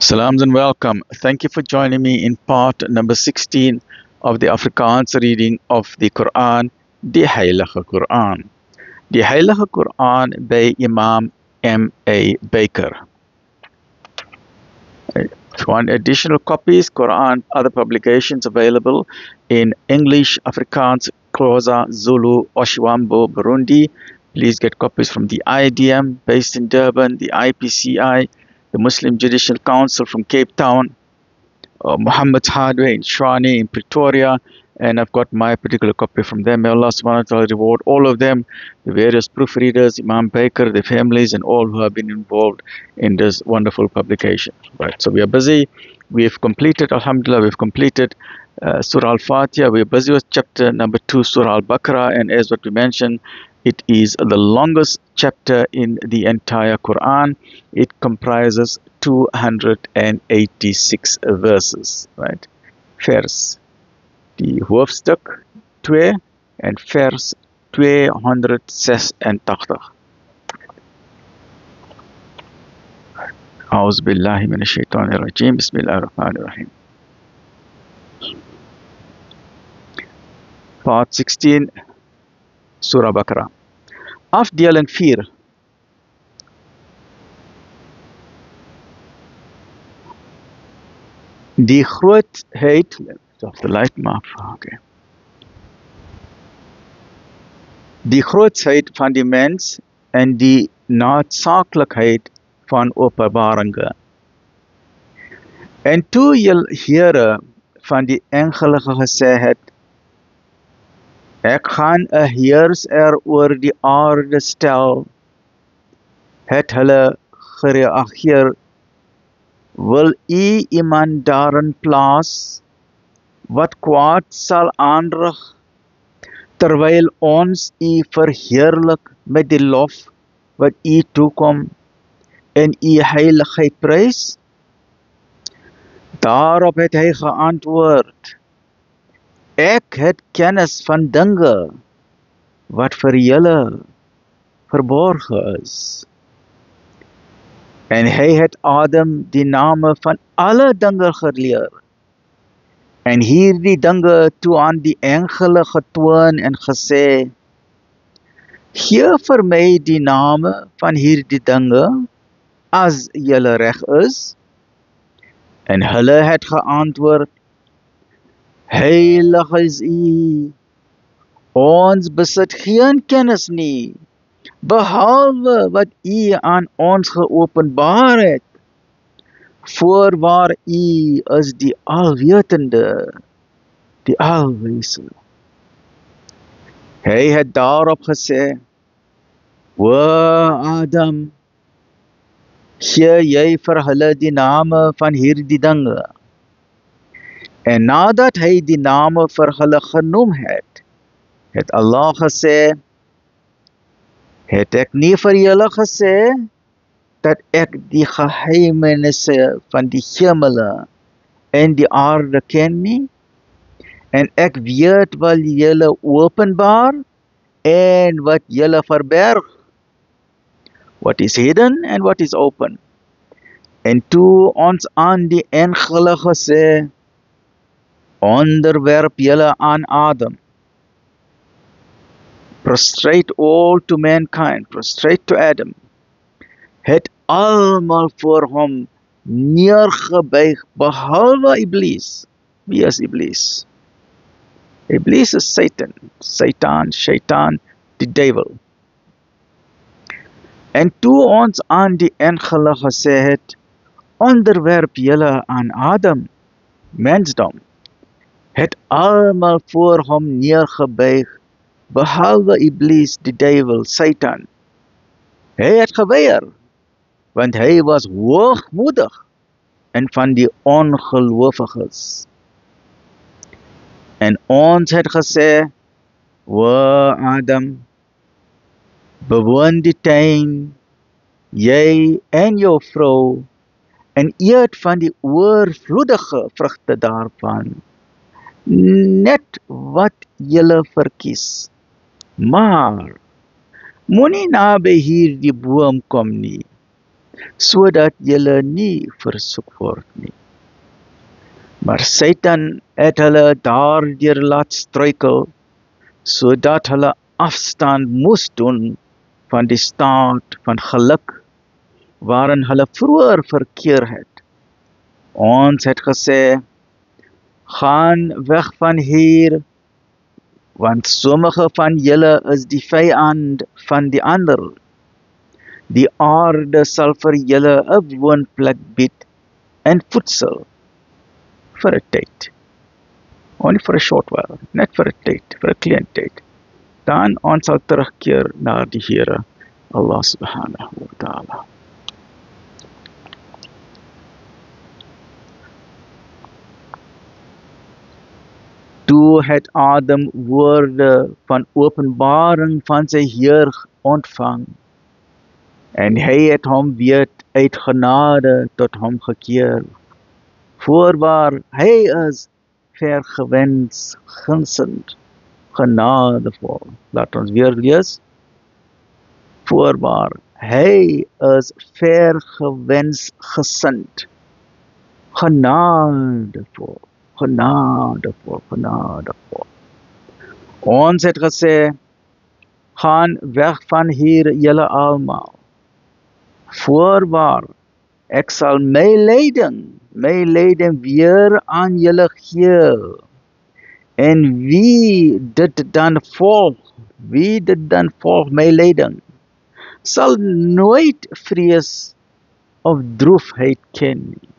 Salams and welcome. Thank you for joining me in part number 16 of the Afrikaans reading of the Quran, die Heilige Quran. Die Heilige Quran by Imam M.A. Baker. If you want additional copies, Quran, other publications available in English, Afrikaans, Xhosa, Zulu, Oshiwambo, Burundi. Please get copies from the IDM based in Durban, the IPCI, the Muslim Judicial Council from Cape Town, Muhammad's Hardware in Tshwane in Pretoria, and I've got my particular copy from them. May Allah subhanahu wa ta'ala reward all of them, the various proofreaders, Imam Baker, their families, and all who have been involved in this wonderful publication. Right, so we are busy. We've completed, alhamdulillah, we've completed Surah Al-Fatiha. We're busy with chapter number 2, Surah Al-Baqarah, and as what we mentioned, it is the longest chapter in the entire Quran. It comprises 286 verses, right? Vers, die hoofstuk 2 en vers 286. أعوذ بالله من الشيطان الرجيم بسم الله الرحمن الرحيم. Part 16, Surah Baqarah. Afdeling 4. Die grootheid, of the light map, okay. Die grootheid van die mens en die noodsaaklikheid van openbaringe. En toe jylle Here van die engele gesê het, ek gaan 'n heerser oor die aarde stel, het hulle gereageer, wil u iemand daarin plaas, wat kwaad sal aanrig, terwyl ons u verheerlik met die lof wat u toekom, en u heiligheid prys? Daarop het hy geantwoord, ek het kennis van dinge wat vir julle verborge is. En hy het Adam die name van alle dinge geleer. En hierdie dinge toe aan die engele getoon en gesê, gee vir my die name van hierdie dinge, as julle reg is. En hulle het geantwoord, heilig is u, ons besit geen kennis nie, behalwe wat u aan ons geopenbaar het. Voorwaar u is die alwetende, die alwyse. Hy het daarop gesê, o Adam, gee jy vir hulle die name van hierdie dinge. En nadat hy die name vir hulle genoem het, het Allah gesê, het ek nie vir julle gesê, dat ek die geheimenisse van die hemele en die aarde ken nie, en ek weet wat julle openbaar, en wat julle verberg, what is hidden and what is open. En toe ons aan die engele gesê, onderwerp julle aan Adam, prostrate all to mankind, prostrate to Adam, het almal voor hom neergebuig, behalwe Iblis. Wie is Iblis? Iblis is Satan, Shaitan, die duivel. En toe ons aan die engele gesê het, onderwerp julle aan Adam, mensdom, het almal voor hom neergebuig, behalwe Iblis, die duivel, Satan. Hy het geweier, want hy was hoogmoedig en van die ongelowiges. En ons het gesê, o Adam, bewoon die tuin, jy en jou vrou, en eet van die oorvloedige vrugte daarvan, net wat julle verkies. Maar moenie naby hierdie boom kom nie, sodat julle nie versoek word nie. Maar Satan het hulle daardeur laat struikel, sodat hulle afstand moes doen van die staat van geluk waarin hulle vroeër verkeer het. Ons het gesê, gaan weg van hier, want sommige van julle is die vyand van die ander. Die aarde sal vir julle 'n woonplek bied en voedsel vir 'n tyd. Only for a short while, net vir 'n tyd, vir 'n klein tyd. Dan ons sal terugkeer na die Here, Allah subhanahu wa ta'ala. Toe het Adam woorde van openbaring van sy Heer ontvang, en hy het hom weer uit genade tot hom gekeer. Voorwaar, hy is vergewensgensend, genadevol. Laat ons weer lees. Voorwaar, hy is vergewensgesind, genadevol, genadevol, genadevol. Ons het gesê, gaan weg van hier julle almal. Voorwaar, ek sal my lyding weer aan julle gee. En wie dit dan volg, my lyding, sal nooit vrees of droefheid ken nie.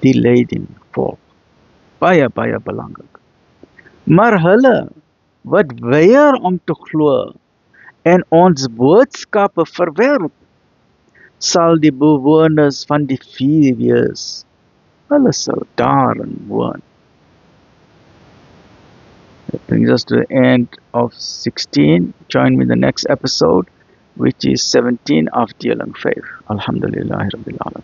Die lyding volg. Baie, baie belangrik. Maar hulle wat weier om te glo en ons boodskappe verwerp, sal die bewoners van die vuur wees. Hulle sal daarin woon. That brings us to the end of 16. Join me in the next episode, which is 17 of Dealing Faith. Alhamdulillah Rabbil Alamin.